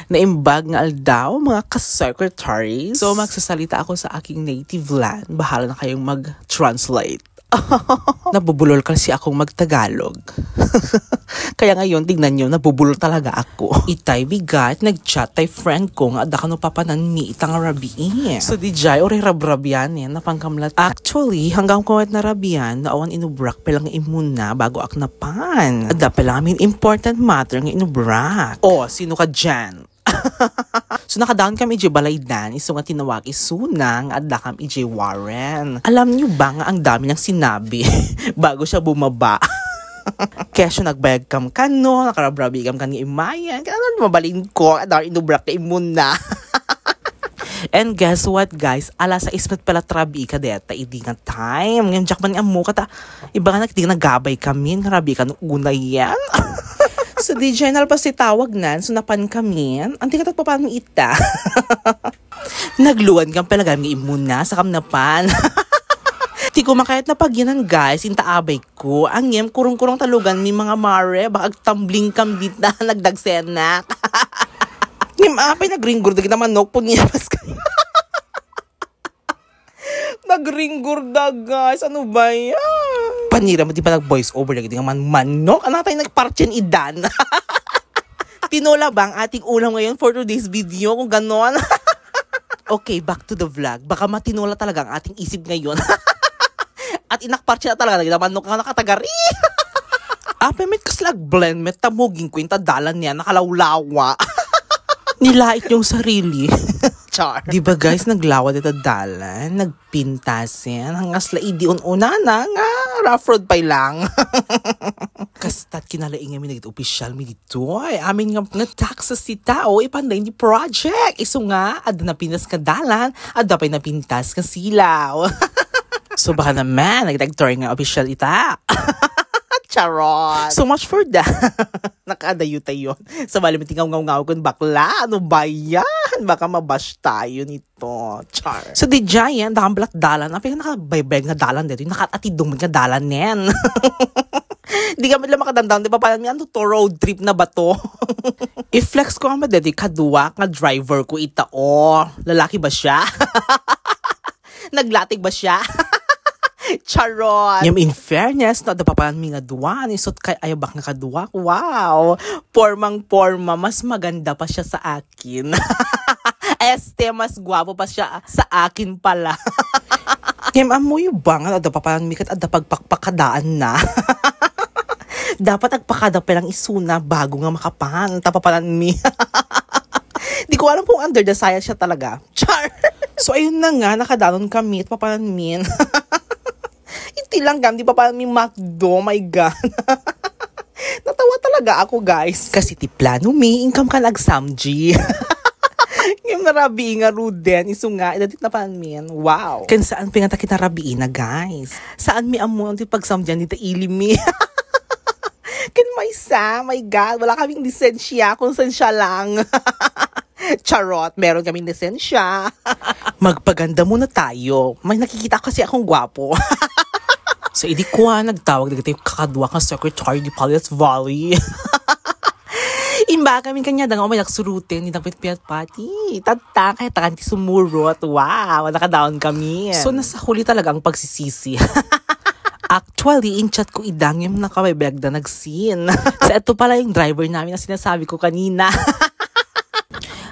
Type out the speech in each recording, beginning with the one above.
Naimbag nga aldaw mga ka-secretaries. So magsasalita ako sa aking native land. Bahala na kayong mag-translate. Nabubulol kasi akong magtagalog. Kaya ngayon, tignan nyo, nabubulol talaga ako. Itay bigat, nag-chat tay friend ko nga, ada ka no papanan mi itang rabiin. So di jay, ori rabrabian yan, napangkamlat. Actually, hanggang kuwet na rabian, naawan inubrak pelang imuna bago ak napan. Ada pelang amin important matter nga inubrak. Oh, sino ka dyan? So nakadaon kami ije balaydan, iso nga tinawag isunang at dakam ije Warren. Alam niyo ba nga ang dami niyang sinabi bago siya bumaba? Kaya siya nagbayag kam kano, nakarabrabi kam kan nga imayan, kaya mabalin ko, at inubrak ka imuna. And guess what guys, alas sa ismet pala trabi ka deta, hindi nga time. Ngayon jakman nga mo kata, iba nga hindi nagabay kami, narabi ka nung una yan. So di general pa si tawag nan, so napan kami, anti katat pa paano ita. Nagluwan kang pala kami imuna sa kamnapan. Di ko makayat na pagyanan guys, intaabay ko. Ang yem, kurong-kurong talugan mi mga mare, baka tumbling kam dita, nagdagsenak. Ngem apay nagringur, dagit naman nok po niya pas kayo. Nagringur da guys, ano ba yan? Panira mo di pa nag-voice over lagi nga man manok. Ano tayo nagpartyan idan? Tinola bang ating ulam ngayon for today's video kung ganon? Okay, back to the vlog. Baka matinola talaga ang ating isip ngayon. At inakpartyan na talaga lagi na manok nga nakatagari. Met kaslag blend met tamuging ko yung tadalan niya nakalawlawa. Nilait yung sarili. Char. Diba guys, naglawa dito dalan, nagpintasin, hangas laidi una na nga, rough road pa lang. Kastat kinalaing kami nagit official mi dito, ay amin nga taxes si tao, ipanday ni project. Iso nga, ada na pintas ka dalan, ada pa na pintas ka silaw. So baka naman, nagtag-tour nga official ita. Charot. So much for that. Nakadayo tayo. Sa bali tingaw-ngaw kun bakla. Ano ba yan? Baka mabash tayo nito. Char. So di giant, nakambalat dalan. Ang pinaka-nakabaybag na dalan dito. Nakatidong nga dalan yan. Di ka lang makadandang. Di ba parang ano to road trip na ba to? I-flex ko ang madedi kadua nga driver ko ita. Oh, lalaki ba siya? Naglatig ba siya? Charot. Yung in fairness, no, dapapan mi nga duwa, isot kay ayabak nga kaduwa. Wow. Pormang-porma, mas maganda pa siya sa akin. Mas gwapo pa siya sa akin pala. Yung amoy bang, dapapan mi kat ada pagpakadaan na. Dapat agpakada pa lang isuna bago nga makapan. Tapapanan mi. Di ko alam kung under the science siya talaga. Char. So ayun na nga, nakadanon kami at papanan min. Iti lang gam, di pa parang may McDo, my God. Natawa talaga ako, guys. Kasi ti plano mi, income ka nag-samji. Yung narabi nga ruden, iso nga, idatit na parang min. Wow. Kan saan pinata kita rabiin na, guys? Saan mi amo ang pag-samjan dito ili mi? Kan may sa, my God, wala kaming lisensya, kung sensya lang. Charot, meron kaming lisensya. Magpaganda muna tayo. May nakikita kasi akong gwapo. So, hindi ko nagtawag na tayo kakadwa kang secretary di Palace Valley. Imba kami kanya nga may nagsurutin ni David Piat Pati. Tata, kahit takanti sumurot. Wow, nakadaon kami. So, nasa huli talaga ang pagsisisi. Actually, in chat ko idang yung nakabaybayag na nag-scene. So, ito pala yung driver namin na sinasabi ko kanina.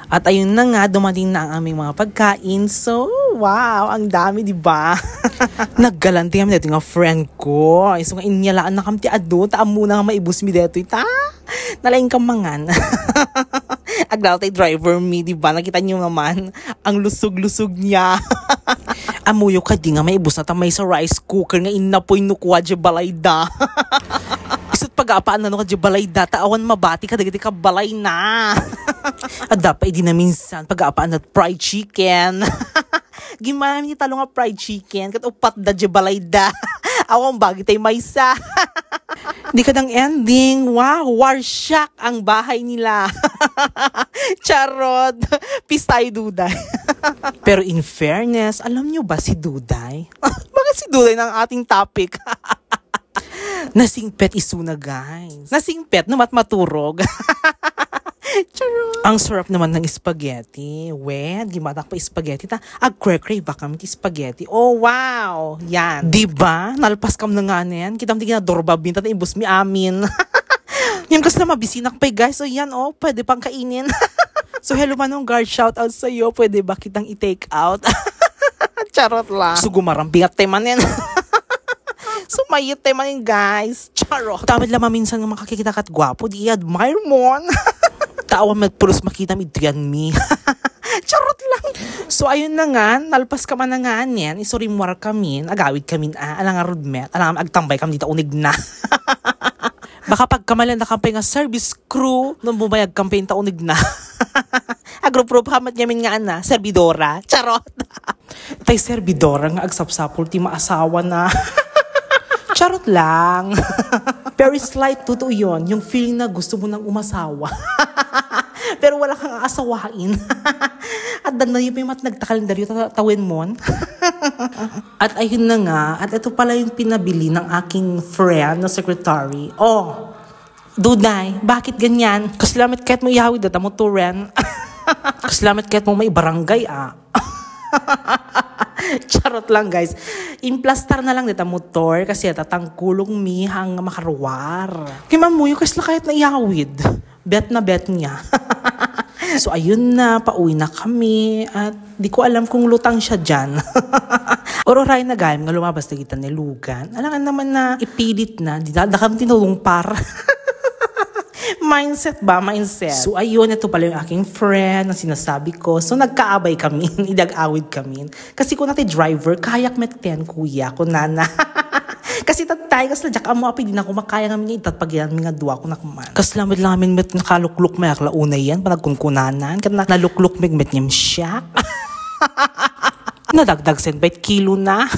At ayun na nga, dumating na ang aming mga pagkain. So, wow, ang dami, di ba? Naggalanti kami dito nga friend ko. So, nga inyalaan na kami ti ado. Taam muna nga maibus mi dito. Nalaing kamangan. Aglaltay driver mi, di ba? Nakita niyo naman, ang lusog-lusog niya. Amuyo ka di nga maibus na tamay sa rice cooker nga inapoy nukwa di balay da. Isot pag-apaan na nukwa di balay da. Taawan mabati ka, dagiti ka balay na. At dapat di na minsan pag-aapaan na fried chicken. Gimana ni talo nga fried chicken kat upat da balay da. Awang bagi tay maysa. Di ka dang ending. Wow, warsyak ang bahay nila. Charot. Pistay Duday. Pero in fairness, alam nyo ba si Duday? Bakit si Duday ng ating topic? Nasingpet isuna guys. Nasingpet na maturog. Charot. Ang sarap naman ng spaghetti. Wen, gimatak pa spaghetti ta. Agkre-crave ba kami ti spaghetti? Oh, wow! Yan. Diba? Nalpas kam na nga yan. Kita mo ti kinadorba binta na ibus mi amin. Yan kasi na mabisinak pa guys. So yan, oh, pwede pang kainin. So hello manong guard, shout out sa'yo. Pwede ba kitang i-take out? Charot lang. So gumarambing at teman yan. Sumayit tayo manin guys. Charot. Tawad lang minsan nga makakikita kat gwapo. Di admire mo. Tawa magpulos makita mi diyan mi. Charot lang. So ayun na nga. Nalpas ka man na nga niyan. Isurimwar kami. Agawid kami. Alang nga rudmet. Alang agtambay kami dito unig na. Baka pagkamalan na kampay nga service crew. Nung bumayag kampay ta unig na. Agrup-rup hamat yamin nga na. Servidora. Charot. Tay servidora nga agsapsapul ti maasawa na. Charot lang. Very slight, totoo yun. Yung feeling na gusto mo nang umasawa. Pero wala kang aasawain. At dan na yung may nagtakalendaryo tawin mo. At ayun na nga. At ito pala yung pinabili ng aking friend na secretary. Oh, Duday, bakit ganyan? Kasalamat kahit mo ihawid data mo to ren. Kasalamat kahit mo may barangay Charot lang guys. Implastar na lang dita motor kasi tatangkulong mi hang makarwar. Kimamuyo kasi na kahit na iawid. Bet na bet niya. So ayun na, pauwi na kami at di ko alam kung lutang siya dyan. Ororay na gayam nga lumabas na kita nilugan. Alangan naman na ipilit na, di na kami tinulong par. Mindset ba? Mindset. So ayun, ito pala yung aking friend na sinasabi ko. So nagkaabay kami, idag-awid kami. Kasi kung natin driver, kayak meten kuya, kung nana. Kasi tatay, kasi nadyak mo api, di na ako makaya namin niya, itatpagyan namin nga duwa ko na kuman. Kasi lamad namin met nakalukluk may aklaunay yan, panagkunkunanan, kasi nalukluk may met niyang siyak. Nadagdag 7 kilo na.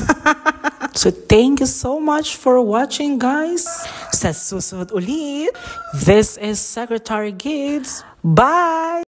So thank you so much for watching guys. Sa susunod ulit, this is Secretary Gibbs. Bye!